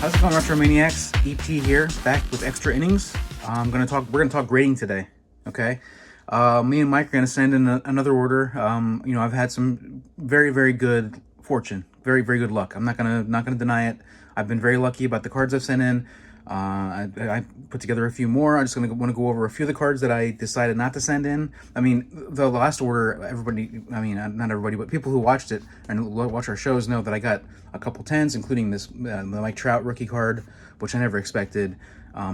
How's it going, Retro Maniacs? EP here, back with Extra Innings. We're gonna talk grading today. Okay, me and Mike are gonna send in another order. I've had some very good fortune, very good luck. I'm not gonna deny it. I've been very lucky about the cards I've sent in. I put together a few more. I'm just want to go over a few of the cards that I decided not to send in. I mean, the last order, not everybody, but people who watched it and watch our shows know that I got a couple 10s, including this the Mike Trout rookie card, which I never expected.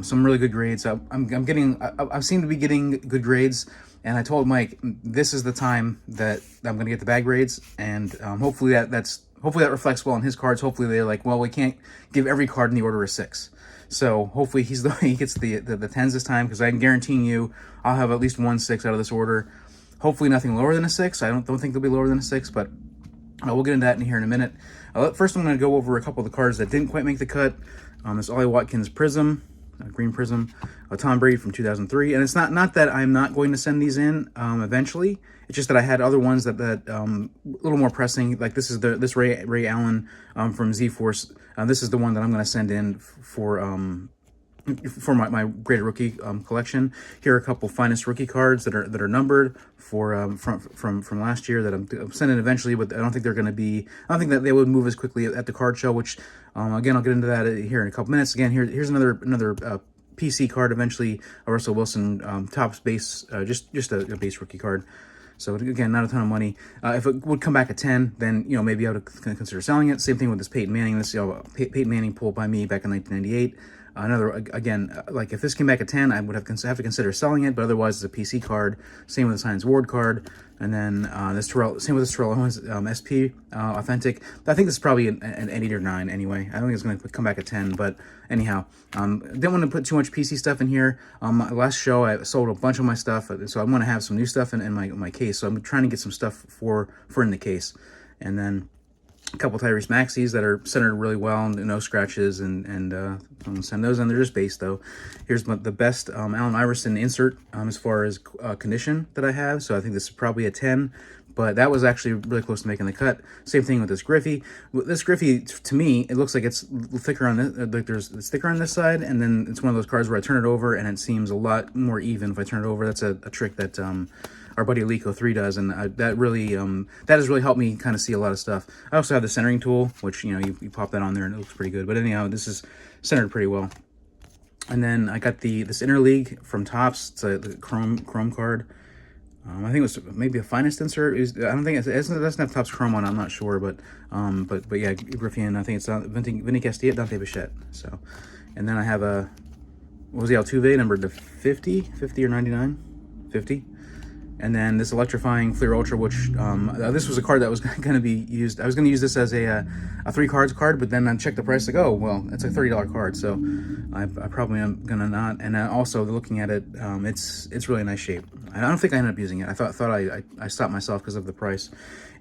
Some really good grades. I seem to be getting good grades, and I told Mike this is the time that I'm going to get the bad grades, and hopefully that reflects well on his cards. Hopefully they're like, well, we can't give every card in the order a 6. So hopefully he gets the 10s this time, because I'm guaranteeing you I'll have at least 1 6 out of this order. Hopefully nothing lower than a 6. I don't think they'll be lower than a 6, but we'll get into that in here in a minute. First, I'm going to go over a couple of the cards that didn't quite make the cut. This Ollie Watkins Prism, green Prism, Tom Brady from 2003. And it's not that I'm not going to send these in eventually. It's just that I had other ones that a little more pressing. Like this is this Ray Allen from Z-Force. This is the one that I'm going to send in for my graded rookie collection. Here are a couple finest rookie cards that are numbered for from last year that I'm sending eventually, but I don't think they're going to be. I don't think that they would move as quickly at the card show. Which again, I'll get into that here in a couple minutes. Again, here's another PC card eventually. A Russell Wilson Topps base, just a base rookie card. So again, not a ton of money. If it would come back at 10, then maybe I would consider selling it. Same thing with this Peyton Manning. This Peyton Manning pulled by me back in 1998. Like if this came back at 10, I would have to consider selling it. But otherwise, it's a PC card. Same with the Science Ward card. And then same with this Terrell Owens SP Authentic. I think this is probably an 8 or 9 anyway. I don't think it's going to come back at 10. But anyhow, didn't want to put too much PC stuff in here. Last show, I sold a bunch of my stuff, so I want to have some new stuff in my case. So I'm trying to get some stuff for in the case. And then a couple Tyrese Maxey's that are centered really well, and no scratches, and I'm gonna send those in. They're just base though. Here's the best Allen Iverson insert as far as condition that I have. So I think this is probably a 10, but that was actually really close to making the cut. Same thing with this Griffey. This Griffey, to me, it looks like it's thicker on this. Like it's thicker on this side, and then it's one of those cards where I turn it over and it seems a lot more even if I turn it over. That's a trick that our buddy Alico3 does, and that has really helped me kind of see a lot of stuff. I also have the centering tool, which you pop that on there and it looks pretty good. But anyhow, this is centered pretty well. And then I got this Interleague from Topps. It's the Chrome card. I think it was maybe a finest insert. I don't think it doesn't have Topps Chrome on it. I'm not sure, but yeah, Griffin. I think it's Vinny Castilla, Dante Bichette. So, and then I have what was the Altuve numbered to 50 or 99, 50. And then this Electrifying Fleer Ultra, which this was a card that was going to be used. I was going to use this as a 3 cards card, but then I checked the price. Like, oh well, it's a $30 card, so I probably am gonna not. And also looking at it, it's really nice shape. I don't think I ended up using it. I thought I stopped myself because of the price.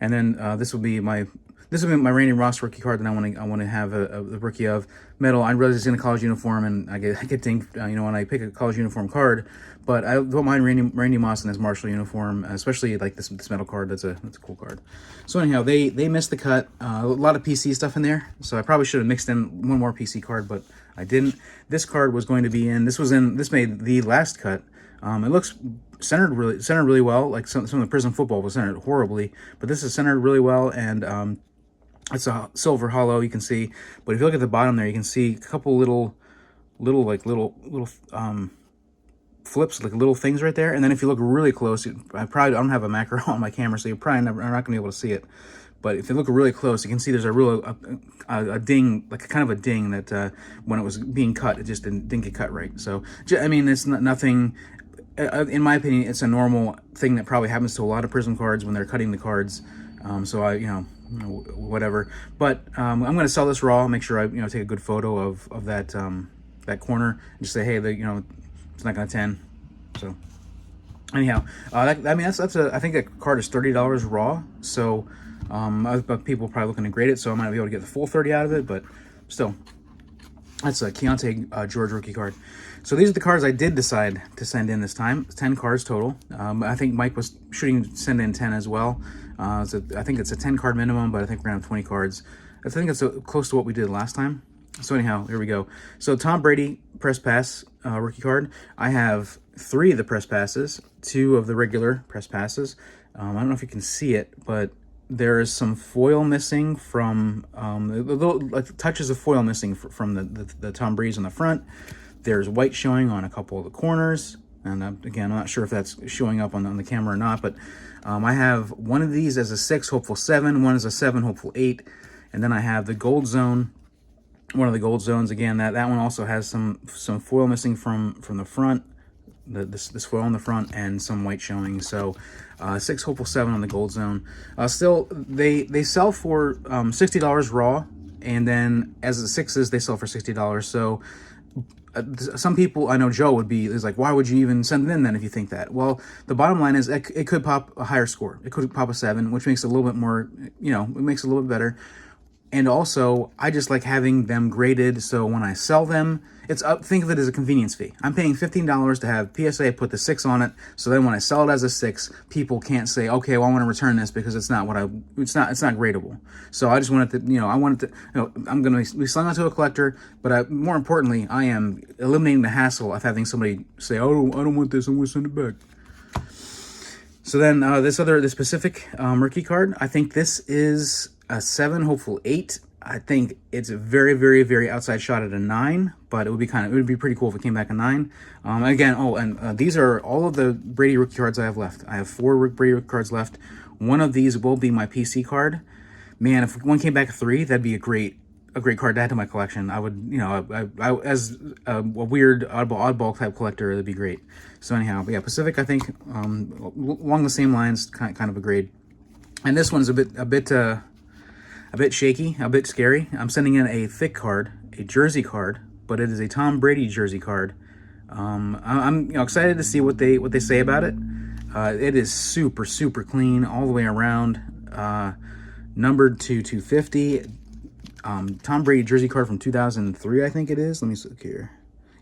And then this will be my Randy Ross rookie card that I want to have a rookie of metal. I realize it's in a college uniform, and I get dinged, when I pick a college uniform card. But I don't mind Randy Moss in his Marshall uniform, especially like this metal card. That's a cool card. So anyhow, they missed the cut. A lot of PC stuff in there, so I probably should have mixed in one more PC card, but I didn't. This card was going to be in. This made the last cut. It looks centered really well. Like some of the Prism football was centered horribly, but this is centered really well, and it's a silver hollow, you can see. But if you look at the bottom there, you can see a couple little flips, like little things right there. And then if you look really close, I don't have a macro on my camera, so you're probably not going to be able to see it. But if you look really close, you can see there's a ding, like kind of a ding that when it was being cut, it just didn't get cut right. So I mean, it's nothing. In my opinion, it's a normal thing that probably happens to a lot of Prism cards when they're cutting the cards. So whatever. But I'm going to sell this raw. Make sure I take a good photo of that that corner and just say, hey, it's not going to 10. So anyhow, I think that card is $30 raw. So other people are probably looking to grade it, so I might be able to get the full 30 out of it. But still, that's a Keontae George rookie card. So these are the cards I did decide to send in this time. 10 cards total. I think Mike was shooting to send in 10 as well. So I think it's a 10 card minimum, but I think we're going to have 20 cards. I think it's close to what we did last time. So anyhow, here we go. So Tom Brady press pass rookie card. I have 3 of the press passes, 2 of the regular press passes. I don't know if you can see it, but there is some foil missing from little like touches of foil missing from the Tom Brady's on the front. There's white showing on a couple of the corners, and again, I'm not sure if that's showing up on the camera or not, but I have one of these as a 6, hopeful 7, one as a 7, hopeful 8, and then I have the gold zone. One of the gold zones again. That one also has some foil missing from the front, this foil on the front, and some white showing. So 6, hopeful 7 on the gold zone. Still, they sell for $60 raw, and then as the 6s they sell for $60. So some people, I know Joe is like, why would you even send it in then if you think that? Well, the bottom line is it could pop a higher score. It could pop a 7, which makes it a little bit more, it makes it a little bit better. And also, I just like having them graded, so when I sell them, think of it as a convenience fee. I'm paying $15 to have PSA put the 6 on it, so then when I sell it as a 6, people can't say, okay, well, I want to return this because it's not gradable. So I just wanted to, I'm going to be selling it to a collector, but more importantly, I am eliminating the hassle of having somebody say, oh, I don't want this, I'm going to send it back. So then this specific rookie card, I think this is a 7, hopeful 8. I think it's a very, very, very outside shot at a 9, but it would be pretty cool if it came back a 9. Again, these are all of the Brady rookie cards I have left. I have 4 Brady rookie cards left. One of these will be my PC card. Man, if one came back a 3, that'd be a great card to add to my collection. I would, I as a weird oddball type collector, that'd be great. So anyhow, but yeah, Pacific, I think along the same lines, kind of a grade. And this one's a bit shaky, a bit scary. I'm sending in a thick card, a jersey card, but it is a Tom Brady jersey card. I'm excited to see what they say about it. It is super, super clean all the way around. Numbered to 250. Tom Brady jersey card from 2003, I think it is. Let me look here.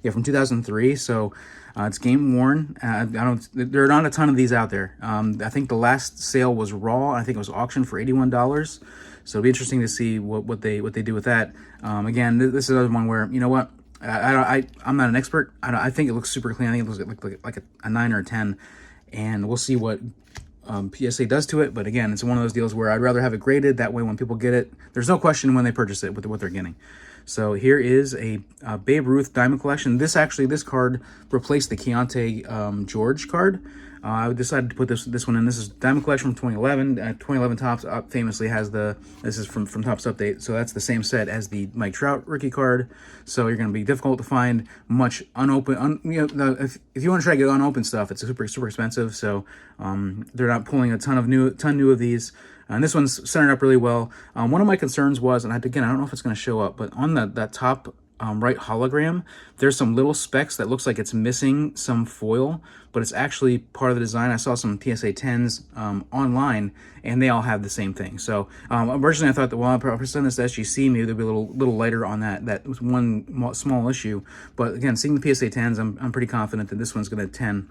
Yeah, from 2003. So it's game worn. There are not a ton of these out there. I think the last sale was raw. I think it was auctioned for $81. So it'll be interesting to see what they do with that. Again, this is another one where, you know what, I'm not an expert. I think it looks super clean. I think it looks like a 9 or a 10, and we'll see what PSA does to it. But again, it's one of those deals where I'd rather have it graded. That way, when people get it, there's no question when they purchase it what they're getting. So here is a Babe Ruth Diamond Collection. This card replaced the Keontae George card. I decided to put this one in. This is Diamond Collection from 2011. 2011 Topps famously has this is from Topps Update, so that's the same set as the Mike Trout rookie card. So you're going to be difficult to find much unopened. If you want to try to get unopened stuff, it's super expensive. So they're not pulling a ton new of these. And this one's centered up really well. One of my concerns was, and again, I don't know if it's going to show up, but on that top right hologram, there's some little specks that looks like it's missing some foil, but it's actually part of the design. I saw some PSA 10s online, and they all have the same thing. So originally I thought that, well, if I send this to SGC, maybe they'll be a little lighter on that was one small issue. But again, seeing the PSA 10s, I'm pretty confident that this one's going to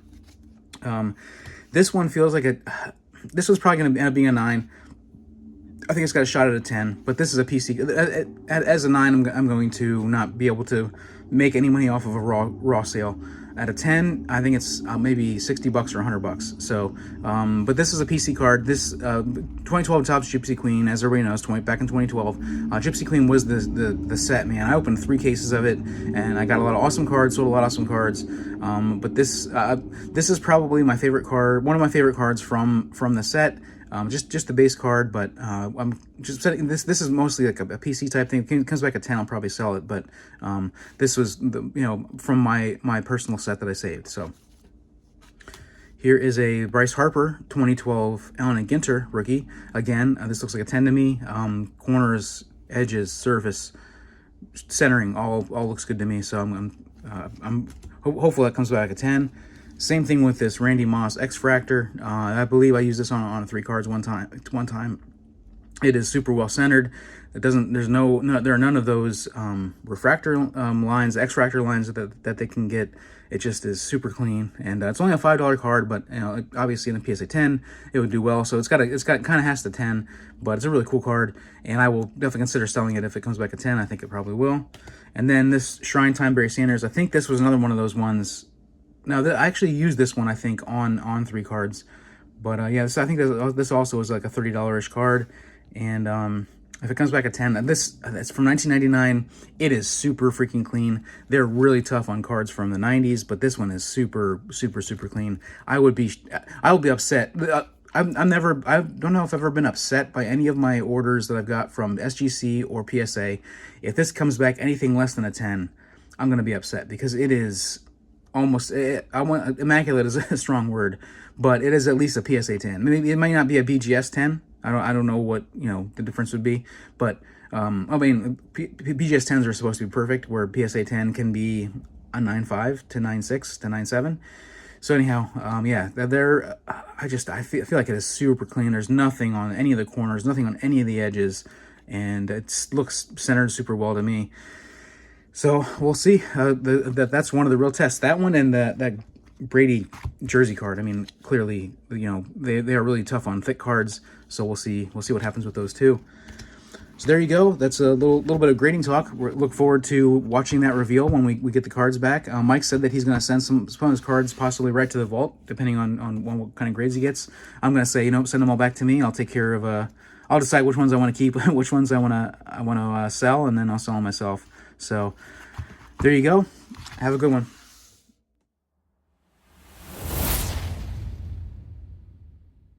10. This one feels like this was probably going to end up being a 9. I think it's got a shot at a 10, but this is a PC. As a 9, I'm going to not be able to make any money off of a raw sale. At a 10, I think it's maybe $60 or $100. So, but this is a PC card. This 2012 Topps Gypsy Queen, as everybody knows, back in 2012, Gypsy Queen was the set. Man, I opened 3 cases of it, and I got a lot of awesome cards, sold a lot of awesome cards. But this is probably my favorite card, one of my favorite cards from the set. Just the base card, but I'm just setting this is mostly like a PC type thing. If it comes back at 10, I'll probably sell it, but this was from my personal set that I saved. So here is a Bryce Harper 2012 Allen and Ginter rookie. Again, this looks like a 10 to me. Corners, edges, surface, centering, all looks good to me. So I'm hopeful that comes back at 10. Same thing with this Randy Moss X-Fractor. I believe I used this on 3 cards one time. It is super well centered. It doesn't. There are none of those refractor lines, X-Fractor lines that they can get. It just is super clean, and it's only a $5 card, but you know, obviously in the PSA 10 it would do well. So it's got kind of has the 10, but it's a really cool card, and I will definitely consider selling it if it comes back at 10. I think it probably will. And then this Shrine Time Barry Sanders, I think this was another one of those ones. Now, I actually used this one, I think, on 3 cards. But yeah, I think this also was like a $30-ish card. And if it comes back at 10, it's from 1999. It is super freaking clean. They're really tough on cards from the 90s, but this one is super, super, super clean. I will be upset. I don't know if I've ever been upset by any of my orders that I've got from SGC or PSA. If this comes back anything less than a 10, I'm going to be upset, because it is almost, immaculate is a strong word, but it is at least a PSA 10. Maybe it might not be a BGS 10. I don't know what, you know, the difference would be, but I mean, BGS 10s are supposed to be perfect, where PSA 10 can be a 9.5 to 9.6 to 9.7. So anyhow, yeah, I feel like it is super clean. There's nothing on any of the corners, nothing on any of the edges, and it looks centered super well to me. So we'll see. That's one of the real tests. That one and that Brady jersey card. I mean, clearly, you know, they are really tough on thick cards. So we'll see what happens with those two. So there you go. That's a little bit of grading talk. We look forward to watching that reveal when we get the cards back. Mike said that he's going to send some of his cards possibly right to the vault, depending on what kind of grades he gets. I'm going to say, you know, send them all back to me. I'll take care of. I'll decide which ones I want to keep, which ones I want to sell, and then I'll sell them myself. So there you go. Have a good one.